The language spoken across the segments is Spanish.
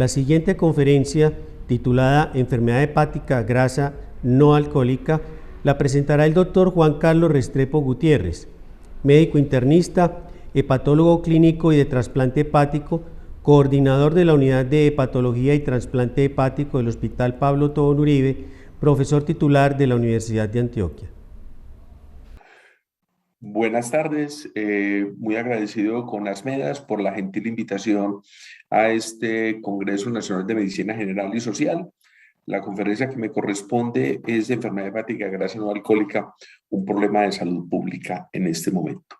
La siguiente conferencia, titulada Enfermedad hepática grasa no alcohólica, la presentará el doctor Juan Carlos Restrepo Gutiérrez, médico internista, hepatólogo clínico y de trasplante hepático, coordinador de la Unidad de Hepatología y Trasplante Hepático del Hospital Pablo Tobón Uribe, profesor titular de la Universidad de Antioquia. Buenas tardes, muy agradecido con las MEDAS por la gentil invitación a este Congreso Nacional de Medicina General y Social. La conferencia que me corresponde es de enfermedad hepática grasa no alcohólica, un problema de salud pública en este momento.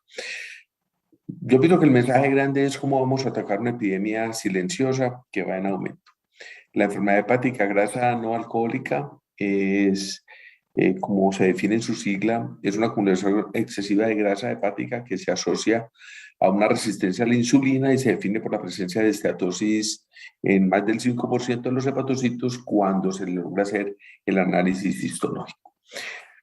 Yo pienso que el mensaje grande es cómo vamos a atacar una epidemia silenciosa que va en aumento. La enfermedad hepática grasa no alcohólica es, como se define en su sigla, es una acumulación excesiva de grasa hepática que se asocia a una resistencia a la insulina y se define por la presencia de esteatosis en más del 5% de los hepatocitos cuando se logra hacer el análisis histológico.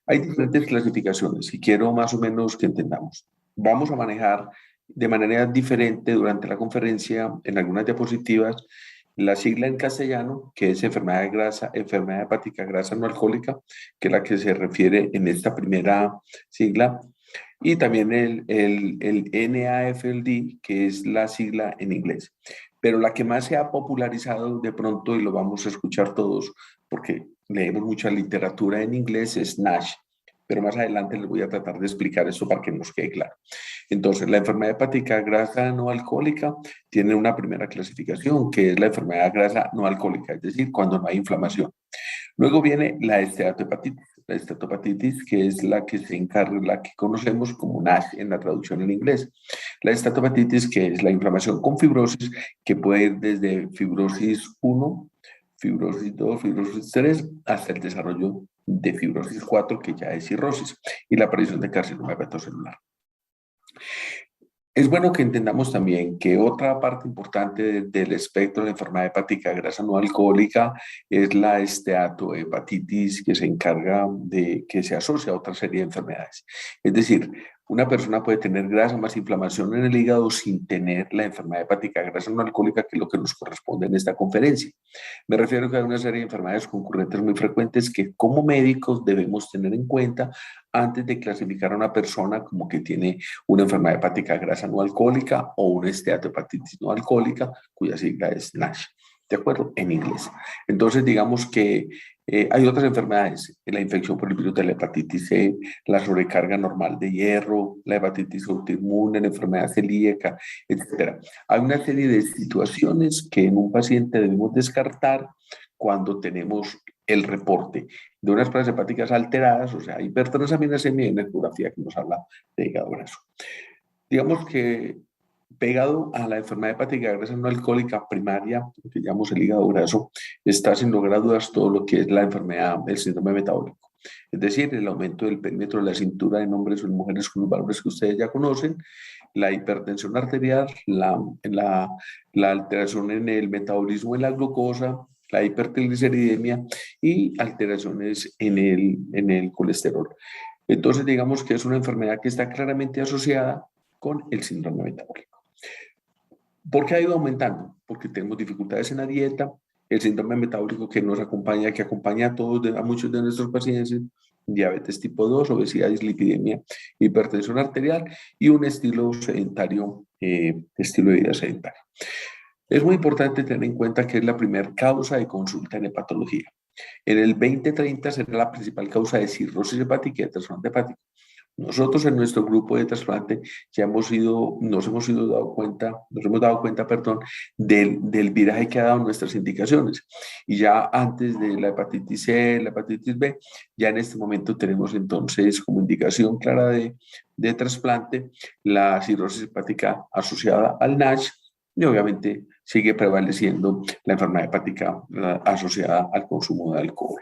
Hay diferentes clasificaciones y quiero más o menos que entendamos. Vamos a manejar de manera diferente durante la conferencia en algunas diapositivas la sigla en castellano, que es enfermedad hepática grasa no alcohólica, que es la que se refiere en esta primera sigla, y también el NAFLD, que es la sigla en inglés. Pero la que más se ha popularizado de pronto, y lo vamos a escuchar todos, porque leemos mucha literatura en inglés, es NASH. Pero más adelante les voy a tratar de explicar esto para que nos quede claro. Entonces, la enfermedad hepática grasa no alcohólica tiene una primera clasificación, que es la enfermedad grasa no alcohólica, es decir, cuando no hay inflamación. Luego viene la esteatopatitis, que es la que se encarga, la que conocemos como NASH en la traducción en inglés. La esteatopatitis, que es la inflamación con fibrosis, que puede ir desde fibrosis 1, fibrosis 2, fibrosis 3, hasta el desarrollo de fibrosis 4, que ya es cirrosis, y la aparición de carcinoma hepatocelular. Es bueno que entendamos también que otra parte importante del espectro de la enfermedad hepática grasa no alcohólica es la esteatohepatitis, que se encarga de que se asocia a otra serie de enfermedades. Es decir, una persona puede tener grasa más inflamación en el hígado sin tener la enfermedad hepática grasa no alcohólica, que es lo que nos corresponde en esta conferencia. Me refiero a que hay una serie de enfermedades concurrentes muy frecuentes que como médicos debemos tener en cuenta antes de clasificar a una persona como que tiene una enfermedad hepática grasa no alcohólica o una esteatohepatitis no alcohólica, cuya sigla es NASH, ¿de acuerdo? En inglés. Entonces, digamos que hay otras enfermedades, la infección por el virus de la hepatitis C, la sobrecarga normal de hierro, la hepatitis autoinmune, la enfermedad celíaca, etc. Hay una serie de situaciones que en un paciente debemos descartar cuando tenemos el reporte de unas pruebas hepáticas alteradas, o sea, hipertransaminasemia y una ecografía que nos habla de hígado graso. Digamos que pegado a la enfermedad hepática grasa no alcohólica primaria, que llamamos el hígado graso, está sin lugar a dudas todo lo que es la enfermedad, el síndrome metabólico. Es decir, el aumento del perímetro de la cintura en hombres o en mujeres con los valores que ustedes ya conocen, la hipertensión arterial, la alteración en el metabolismo de la glucosa, la hipertrigliceridemia y alteraciones en el colesterol. Entonces, digamos que es una enfermedad que está claramente asociada con el síndrome metabólico. ¿Por qué ha ido aumentando? Porque tenemos dificultades en la dieta, el síndrome metabólico que nos acompaña, que acompaña a todos, a muchos de nuestros pacientes, diabetes tipo 2, obesidad, dislipidemia, hipertensión arterial y un estilo sedentario, estilo de vida sedentario. Es muy importante tener en cuenta que es la primera causa de consulta en hepatología. En el 2030 será la principal causa de cirrosis hepática y de trasplante hepático. Nosotros en nuestro grupo de trasplante ya nos hemos dado cuenta, del viraje que ha dado nuestras indicaciones. Y ya antes de la hepatitis C, la hepatitis B, ya en este momento tenemos entonces como indicación clara de trasplante la cirrosis hepática asociada al NASH, y obviamente sigue prevaleciendo la enfermedad hepática asociada al consumo de alcohol.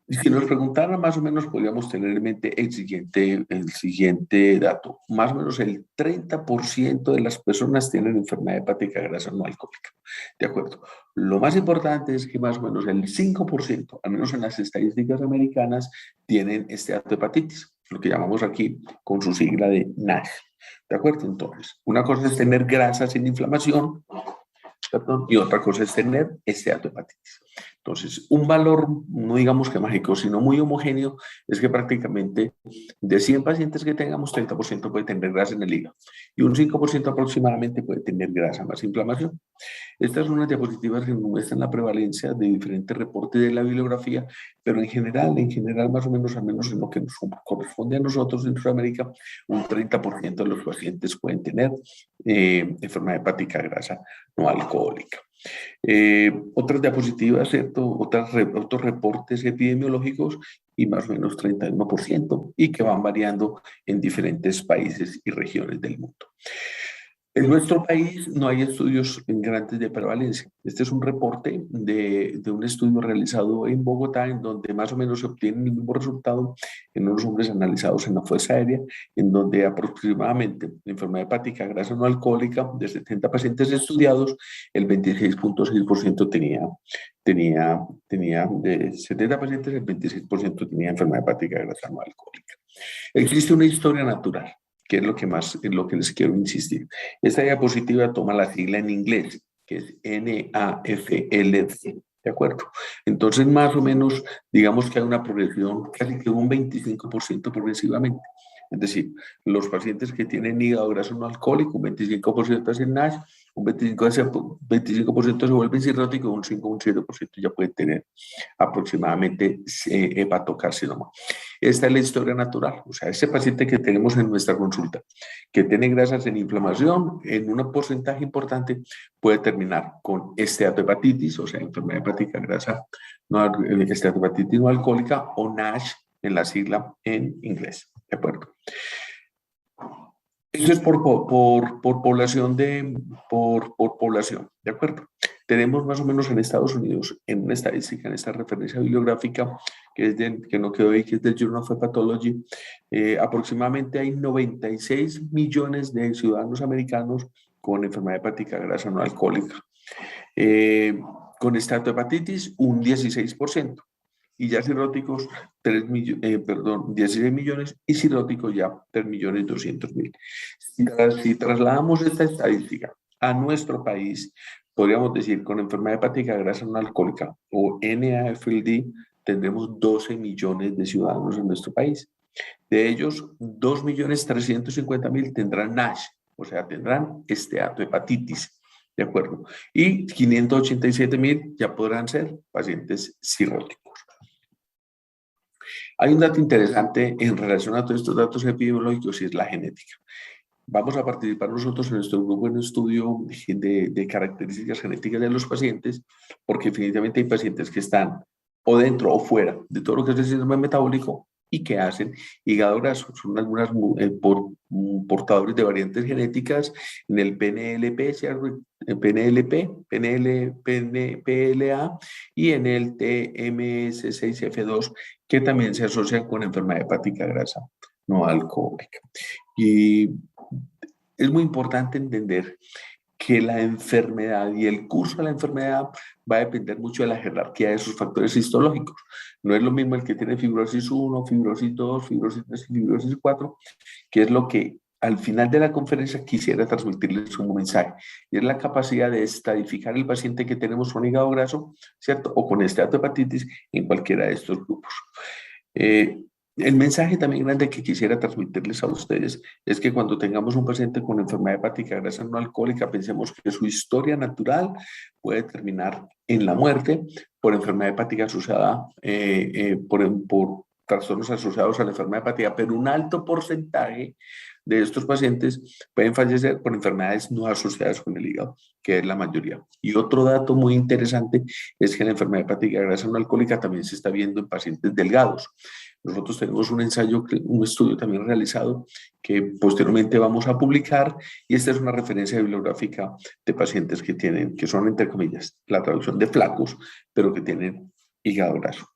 Si nos preguntaran más o menos, podríamos tener en mente el siguiente dato. Más o menos el 30% de las personas tienen enfermedad hepática grasa no alcohólica. ¿De acuerdo? Lo más importante es que más o menos el 5%, al menos en las estadísticas americanas, tienen esteatohepatitis, lo que llamamos aquí con su sigla de NASH. ¿De acuerdo? Entonces, una cosa es tener grasa sin inflamación perdón, y otra cosa es tener esteatohepatitis. Entonces, un valor, no digamos que mágico, sino muy homogéneo, es que prácticamente de 100 pacientes que tengamos, 30% puede tener grasa en el hígado y un 5% aproximadamente puede tener grasa más inflamación. Estas son unas diapositivas que nos muestran la prevalencia de diferentes reportes de la bibliografía, pero en general, más o menos, al menos en lo que nos corresponde a nosotros en Sudamérica, un 30% de los pacientes pueden tener enfermedad hepática grasa no alcohólica. Otras diapositivas, ¿cierto? Otros reportes epidemiológicos y más o menos 31% y que van variando en diferentes países y regiones del mundo. En nuestro país no hay estudios grandes de prevalencia. Este es un reporte de un estudio realizado en Bogotá, en donde más o menos se obtiene el mismo resultado en unos hombres analizados en la fuerza aérea, en donde aproximadamente la enfermedad hepática grasa no alcohólica, de 70 pacientes estudiados, el 26.6% tenía de 70 pacientes, el 26% tenía enfermedad hepática grasa no alcohólica. Existe una historia natural, que es lo que más, en lo que les quiero insistir. Esta diapositiva toma la sigla en inglés, que es NAFLD, ¿de acuerdo? Entonces, más o menos, digamos que hay una progresión casi que un 25% progresivamente. Es decir, los pacientes que tienen hígado graso no alcohólico, un 25% hacen NASH, un 25% se vuelven cirróticos, un 5 un 7% ya puede tener aproximadamente hepatocarcinoma. Esta es la historia natural, o sea, ese paciente que tenemos en nuestra consulta, que tiene grasas en inflamación, en un porcentaje importante, puede terminar con esteatohepatitis, o sea, enfermedad hepática grasa, esteatohepatitis no alcohólica o NASH en la sigla en inglés, ¿de acuerdo? Eso es por población, por población, ¿de acuerdo? Tenemos más o menos en Estados Unidos, en una estadística, en esta referencia bibliográfica, que no quedó ahí, que es del Journal of Hepatology, aproximadamente hay 96 millones de ciudadanos americanos con enfermedad hepática grasa no alcohólica. Con esteatohepatitis, un 16%. Y ya cirróticos, 16 millones, y cirróticos ya 3.200.000. Si trasladamos esta estadística a nuestro país, podríamos decir, con enfermedad hepática grasa no alcohólica o NAFLD, tendremos 12 millones de ciudadanos en nuestro país. De ellos, 2.350.000 tendrán NASH, o sea, tendrán esteatohepatitis, ¿de acuerdo? Y 587.000 ya podrán ser pacientes cirróticos. Hay un dato interesante en relación a todos estos datos epidemiológicos y es la genética. Vamos a participar nosotros en nuestro grupo en un estudio de características genéticas de los pacientes, porque definitivamente hay pacientes que están o dentro o fuera de todo lo que es el síndrome metabólico y que hacen hígado graso. Son algunas portadores de variantes genéticas en el PNLP, PLA y en el TMS6F2, que también se asocian con enfermedad hepática grasa no alcohólica. Y es muy importante entender que la enfermedad y el curso de la enfermedad va a depender mucho de la jerarquía de sus factores histológicos. No es lo mismo el que tiene fibrosis 1, fibrosis 2, fibrosis 3 y fibrosis 4, que es lo que al final de la conferencia quisiera transmitirles un mensaje, y es la capacidad de estadificar el paciente que tenemos con hígado graso, ¿cierto? O con esteatohepatitis en cualquiera de estos grupos. El mensaje también grande que quisiera transmitirles a ustedes es que cuando tengamos un paciente con enfermedad hepática grasa no alcohólica, pensemos que su historia natural puede terminar en la muerte por enfermedad hepática asociada, por trastornos asociados a la enfermedad hepática, pero un alto porcentaje de estos pacientes pueden fallecer por enfermedades no asociadas con el hígado, que es la mayoría. Y otro dato muy interesante es que la enfermedad hepática grasa no alcohólica también se está viendo en pacientes delgados. Nosotros tenemos un estudio también realizado que posteriormente vamos a publicar, y esta es una referencia bibliográfica de pacientes que son, entre comillas, la traducción de flacos, pero que tienen hígado graso.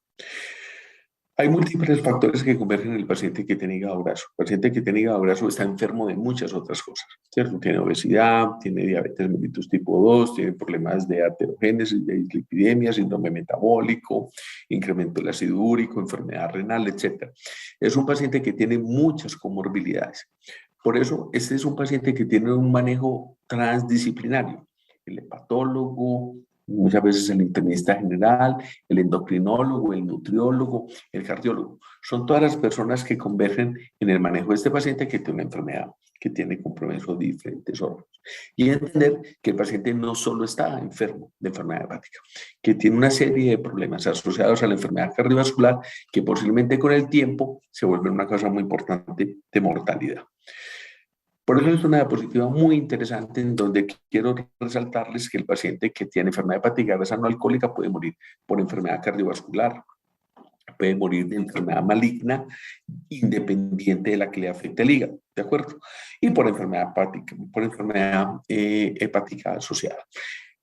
Hay múltiples factores que convergen en el paciente que tiene hígado graso. El paciente que tiene hígado graso está enfermo de muchas otras cosas, ¿cierto? Tiene obesidad, tiene diabetes mellitus tipo 2, tiene problemas de aterogénesis, de dislipidemia, síndrome metabólico, incremento del ácido úrico, enfermedad renal, etc. Es un paciente que tiene muchas comorbilidades. Por eso, este es un paciente que tiene un manejo transdisciplinario. el hepatólogo, muchas veces el internista general, el endocrinólogo, el nutriólogo, el cardiólogo. Son todas las personas que convergen en el manejo de este paciente que tiene una enfermedad, que tiene compromiso de diferentes órganos. Y entender que el paciente no solo está enfermo de enfermedad hepática, que tiene una serie de problemas asociados a la enfermedad cardiovascular que posiblemente con el tiempo se vuelven una causa muy importante de mortalidad. Por eso es una diapositiva muy interesante en donde quiero resaltarles que el paciente que tiene enfermedad hepática grasa no alcohólica puede morir por enfermedad cardiovascular, puede morir de enfermedad maligna independiente de la que le afecte el hígado, ¿de acuerdo? Y por enfermedad hepática asociada.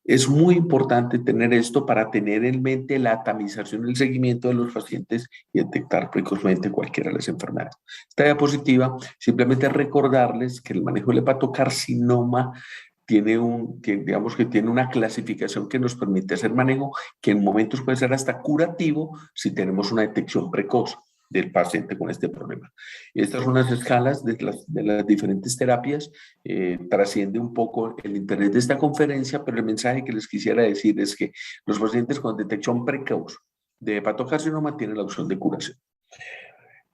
Es muy importante tener esto para tener en mente la tamización y el seguimiento de los pacientes y detectar precozmente cualquiera de las enfermedades. Esta diapositiva simplemente recordarles que el manejo del hepatocarcinoma digamos que tiene una clasificación que nos permite hacer manejo que en momentos puede ser hasta curativo si tenemos una detección precoz del paciente con este problema. Estas son las escalas de las diferentes terapias. Trasciende un poco el interés de esta conferencia, pero el mensaje que les quisiera decir es que los pacientes con detección precoz de hepatocarcinoma tienen la opción de curación.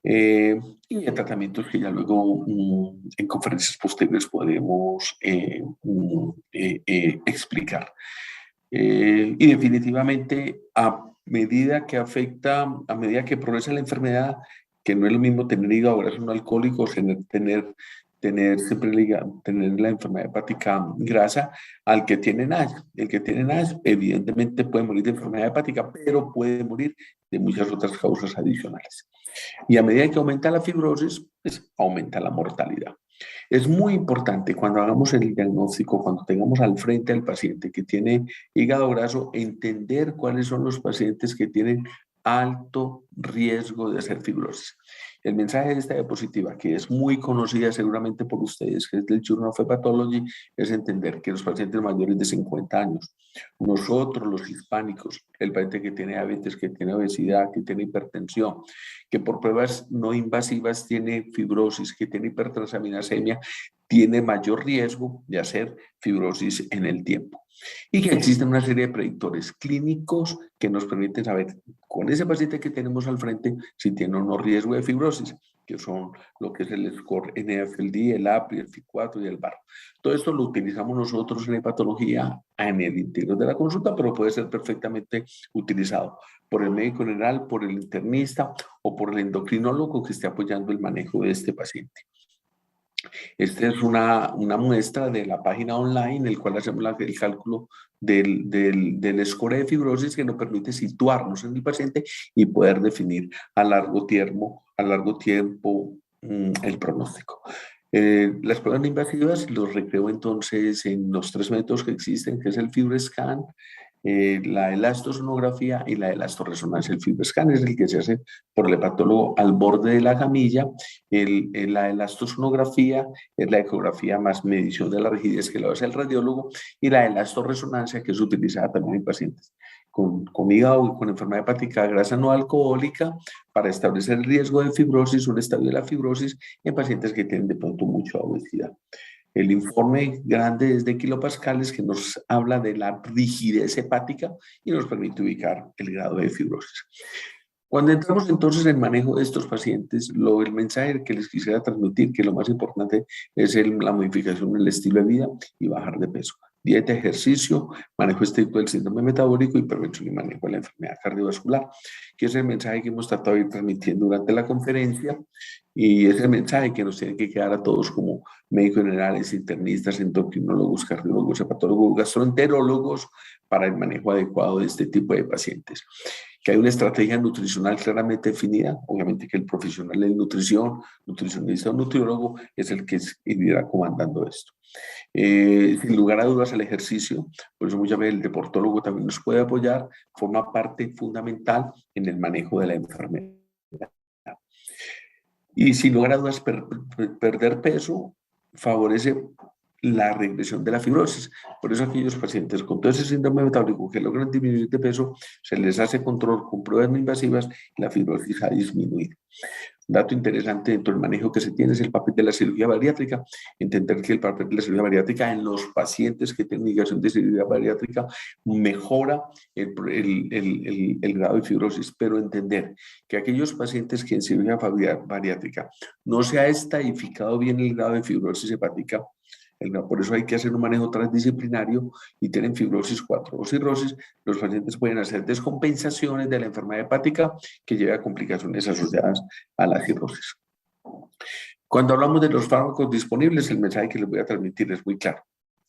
Y en tratamientos que ya luego en conferencias posteriores podemos explicar. Y definitivamente a medida que progresa la enfermedad, que no es lo mismo tener hígado graso no alcohólico, tener la enfermedad hepática grasa al que tiene NASH. El que tiene NASH evidentemente puede morir de enfermedad hepática, pero puede morir de muchas otras causas adicionales. Y a medida que aumenta la fibrosis, pues aumenta la mortalidad. Es muy importante cuando hagamos el diagnóstico, cuando tengamos al frente al paciente que tiene hígado graso, entender cuáles son los pacientes que tienen alto riesgo de hacer fibrosis. El mensaje de esta diapositiva, que es muy conocida seguramente por ustedes, que es del Journal of Hepatology, es entender que los pacientes mayores de 50 años, nosotros los hispánicos, el paciente que tiene diabetes, que tiene obesidad, que tiene hipertensión, que por pruebas no invasivas tiene fibrosis, que tiene hipertransaminasemia, tiene mayor riesgo de hacer fibrosis en el tiempo. Y que existen una serie de predictores clínicos que nos permiten saber con ese paciente que tenemos al frente si tiene o no riesgo de fibrosis, que son lo que es el score NAFLD, el APRI, el FI4 y el BAR. Todo esto lo utilizamos nosotros en hepatología en el interior de la consulta, pero puede ser perfectamente utilizado por el médico general, por el internista o por el endocrinólogo que esté apoyando el manejo de este paciente. Esta es una muestra de la página online en el cual hacemos el cálculo del score de fibrosis que nos permite situarnos en el paciente y poder definir a largo tiempo el pronóstico. Las pruebas no invasivas los recreo entonces en los 3 métodos que existen, que es el FibroScan, la elastosonografía y la elastoresonancia. El FibroScan es el que se hace por el hepatólogo al borde de la camilla. La elastosonografía es la ecografía más medición de la rigidez que lo hace el radiólogo, y la elastoresonancia que es utilizada también en pacientes con hígado y con enfermedad hepática grasa no alcohólica para establecer el riesgo de fibrosis o el estadio de la fibrosis en pacientes que tienen de pronto mucha obesidad. El informe grande es de kilopascales que nos habla de la rigidez hepática y nos permite ubicar el grado de fibrosis. Cuando entramos entonces en manejo de estos pacientes, el mensaje que les quisiera transmitir, que lo más importante es la modificación del estilo de vida y bajar de peso. Dieta, ejercicio, manejo estricto del síndrome metabólico y prevención y manejo de la enfermedad cardiovascular, que es el mensaje que hemos tratado de ir transmitiendo durante la conferencia, y es el mensaje que nos tiene que quedar a todos como médicos generales, internistas, endocrinólogos, cardiólogos, hepatólogos, gastroenterólogos para el manejo adecuado de este tipo de pacientes. Que hay una estrategia nutricional claramente definida, obviamente que el profesional de nutrición, nutricionista o nutriólogo, es el que irá comandando esto. Sin lugar a dudas, el ejercicio, por eso muchas veces el deportólogo también nos puede apoyar, forma parte fundamental en el manejo de la enfermedad. Y sin lugar a dudas, perder peso favorece la regresión de la fibrosis. Por eso aquellos pacientes con todo ese síndrome metabólico que logran disminuir de peso, se les hace control con pruebas no invasivas y la fibrosis ha disminuido. Dato interesante dentro del manejo que se tiene es el papel de la cirugía bariátrica. Entender que el papel de la cirugía bariátrica en los pacientes que tienen indicación de cirugía bariátrica mejora el grado de fibrosis, pero entender que aquellos pacientes que en cirugía bariátrica no se ha estadificado bien el grado de fibrosis hepática, por eso hay que hacer un manejo transdisciplinario y tienen fibrosis 4 o cirrosis, los pacientes pueden hacer descompensaciones de la enfermedad hepática que lleva a complicaciones asociadas a la cirrosis. Cuando hablamos de los fármacos disponibles, el mensaje que les voy a transmitir es muy claro.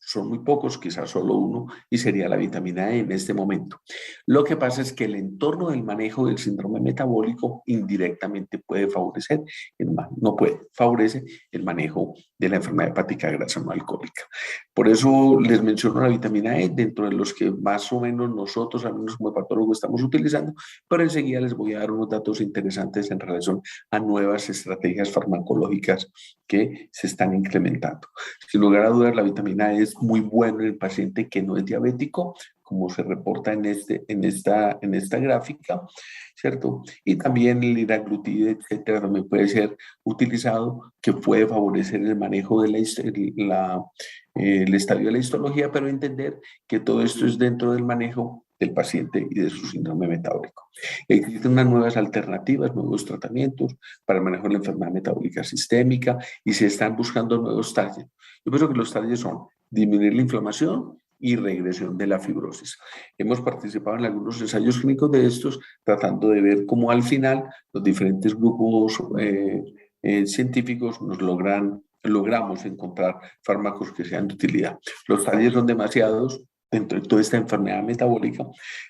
Son muy pocos, quizás solo uno, y sería la vitamina E en este momento. Lo que pasa es que el entorno del manejo del síndrome metabólico indirectamente puede favorecer, no puede, favorece el manejo de la enfermedad hepática grasa no alcohólica. Por eso les menciono la vitamina E dentro de los que más o menos nosotros, al menos como hepatólogos, estamos utilizando, pero enseguida les voy a dar unos datos interesantes en relación a nuevas estrategias farmacológicas que se están implementando. Sin lugar a dudas, la vitamina E es muy buena en el paciente que no es diabético, como se reporta en esta gráfica, ¿cierto? Y también el liraglutide, etcétera, también puede ser utilizado, que puede favorecer el manejo de el estadio de la histología, pero entender que todo esto es dentro del manejo del paciente y de su síndrome metabólico. Existen unas nuevas alternativas, nuevos tratamientos para el manejo de la enfermedad metabólica sistémica y se están buscando nuevos talleres. Yo pienso que los talleres son disminuir la inflamación y regresión de la fibrosis. Hemos participado en algunos ensayos clínicos de estos, tratando de ver cómo al final los diferentes grupos científicos logramos encontrar fármacos que sean de utilidad. Los talleres son demasiados dentro de toda esta enfermedad metabólica,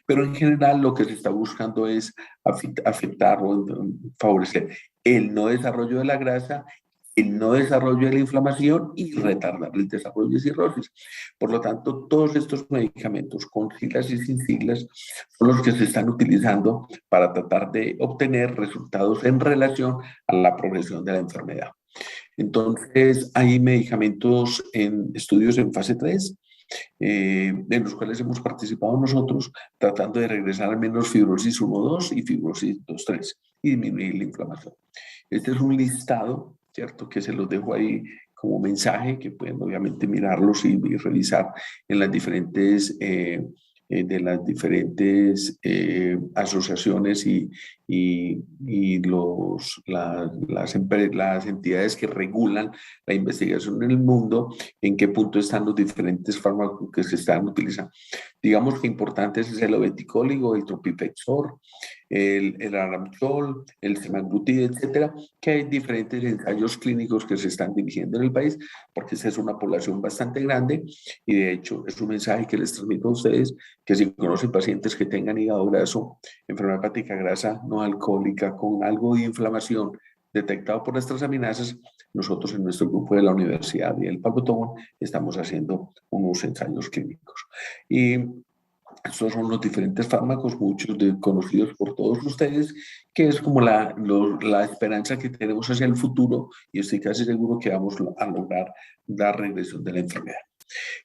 pero en general lo que se está buscando es afectar o favorecer el no desarrollo de la grasa, el no desarrollo de la inflamación y retardar el desarrollo de cirrosis. Por lo tanto, todos estos medicamentos, con siglas y sin siglas, son los que se están utilizando para tratar de obtener resultados en relación a la progresión de la enfermedad. Entonces, hay medicamentos en estudios en fase 3, en los cuales hemos participado nosotros, tratando de regresar al menos fibrosis 1-2 y fibrosis 2-3 y disminuir la inflamación. Este es un listado, ¿cierto?, que se los dejo ahí como mensaje, que pueden obviamente mirarlos y revisar en las diferentes asociaciones las entidades que regulan la investigación en el mundo, en qué punto están los diferentes fármacos que se están utilizando. Digamos que importantes es el obeticóligo, el tropifexor, el aramchol, el semaglutide, etcétera, que hay diferentes ensayos clínicos que se están dirigiendo en el país, porque esta es una población bastante grande y de hecho es un mensaje que les transmito a ustedes, que si conocen pacientes que tengan hígado graso, enfermedad hepática grasa no alcohólica con algo de inflamación detectado por las transaminasas, nosotros en nuestro grupo de la Universidad y el Pablo Tobón estamos haciendo unos ensayos clínicos. Y estos son los diferentes fármacos, muchos conocidos por todos ustedes, que es como la esperanza que tenemos hacia el futuro y estoy casi seguro que vamos a lograr la regresión de la enfermedad.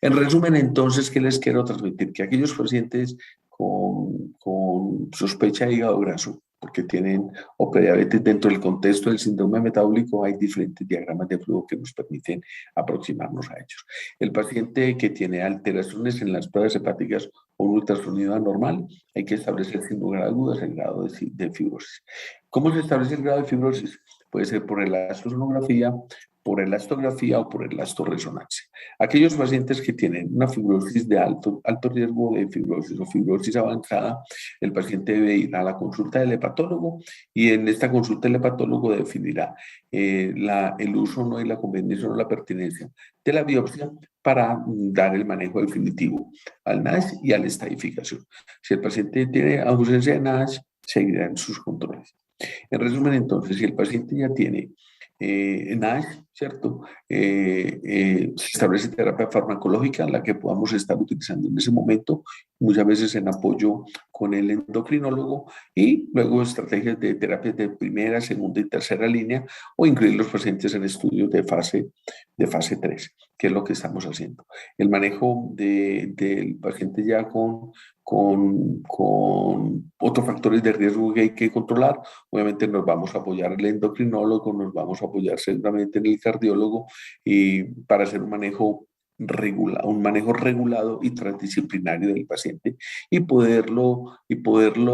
En resumen, entonces, ¿qué les quiero transmitir? Que aquellos pacientes con sospecha de hígado graso, porque tienen o prediabetes dentro del contexto del síndrome metabólico, hay diferentes diagramas de flujo que nos permiten aproximarnos a ellos. El paciente que tiene alteraciones en las pruebas hepáticas o un ultrasonido anormal, hay que establecer sin lugar a dudas el grado de fibrosis. ¿Cómo se establece el grado de fibrosis? Puede ser por elastosonografía, por elastografía o por elastoresonancia. Aquellos pacientes que tienen una fibrosis de alto riesgo de fibrosis o fibrosis avanzada, el paciente debe ir a la consulta del hepatólogo y en esta consulta el hepatólogo definirá el uso no y la conveniencia o la pertinencia de la biopsia para dar el manejo definitivo al NASH y a la estadificación. Si el paciente tiene ausencia de NASH, seguirán sus controles. En resumen, entonces, si el paciente ya tiene NASH, ¿cierto? Se establece terapia farmacológica, la que podamos estar utilizando en ese momento, muchas veces en apoyo con el endocrinólogo, y luego estrategias de terapias de primera, segunda y tercera línea, o incluir los pacientes en estudios de fase 3, que es lo que estamos haciendo. El manejo del paciente ya con otros factores de riesgo que hay que controlar. Obviamente nos vamos a apoyar el endocrinólogo, nos vamos a apoyar seguramente en el cardiólogo, y para hacer un manejo regulado y transdisciplinario del paciente, y poderlo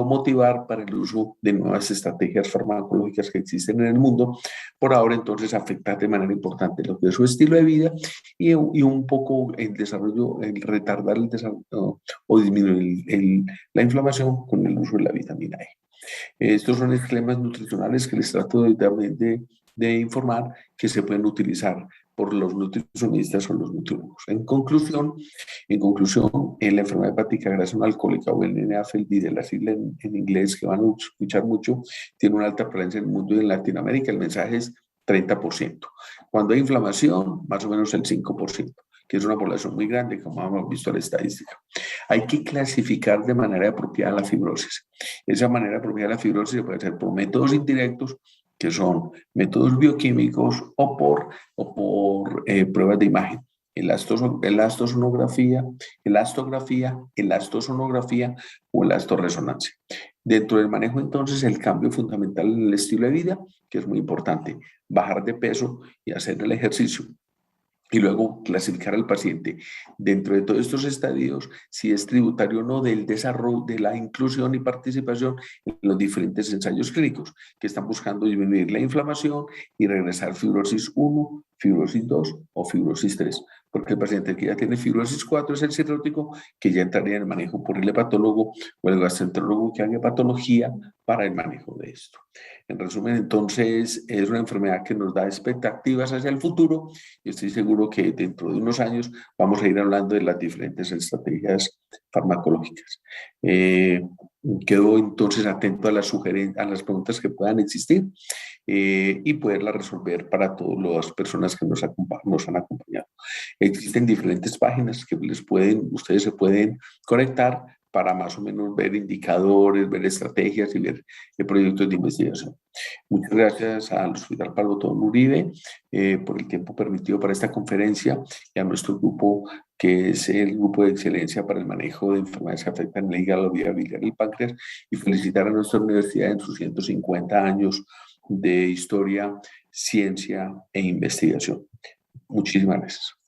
motivar para el uso de nuevas estrategias farmacológicas que existen en el mundo. Por ahora, entonces, afecta de manera importante lo que es su estilo de vida, y un poco el desarrollo, el retardar el desarrollo o disminuir la inflamación con el uso de la vitamina E. Estos son esquemas nutricionales que les trato de informar, que se pueden utilizar por los nutricionistas o los nutriólogos. En conclusión, en la enfermedad hepática grasa no alcohólica, o el NAFLD, de la sigla en inglés, que van a escuchar mucho, tiene una alta prevalencia en el mundo y en Latinoamérica. El mensaje es 30%. Cuando hay inflamación, más o menos el 5%, que es una población muy grande, como hemos visto en la estadística. Hay que clasificar de manera apropiada la fibrosis. Esa manera apropiada de la fibrosis se puede hacer por métodos indirectos, que son métodos bioquímicos, o por pruebas de imagen. Elastosonografía, elastosonografía o elastoresonancia. Dentro del manejo, entonces, el cambio fundamental en el estilo de vida, que es muy importante: bajar de peso y hacer el ejercicio. Y luego clasificar al paciente dentro de todos estos estadios, si es tributario o no del desarrollo, de la inclusión y participación en los diferentes ensayos clínicos que están buscando disminuir la inflamación y regresar fibrosis 1, fibrosis 2 o fibrosis 3. Porque el paciente que ya tiene fibrosis 4 es el cirrótico, que ya entraría en el manejo por el hepatólogo o el gastroenterólogo que haga hepatología para el manejo de esto. En resumen, entonces, es una enfermedad que nos da expectativas hacia el futuro, y estoy seguro que dentro de unos años vamos a ir hablando de las diferentes estrategias farmacológicas. Quedo entonces atento a a las preguntas que puedan existir, y poderlas resolver para todas las personas que nos han acompañado. Existen diferentes páginas que ustedes se pueden conectar para más o menos ver indicadores, ver estrategias y ver proyectos de investigación. Muchas gracias al Hospital Pablo Tobón Uribe por el tiempo permitido para esta conferencia, y a nuestro grupo, que es el Grupo de Excelencia para el Manejo de Enfermedades que afectan el hígado, la vía biliar y el páncreas, y felicitar a nuestra universidad en sus 150 años de historia, ciencia e investigación. Muchísimas gracias.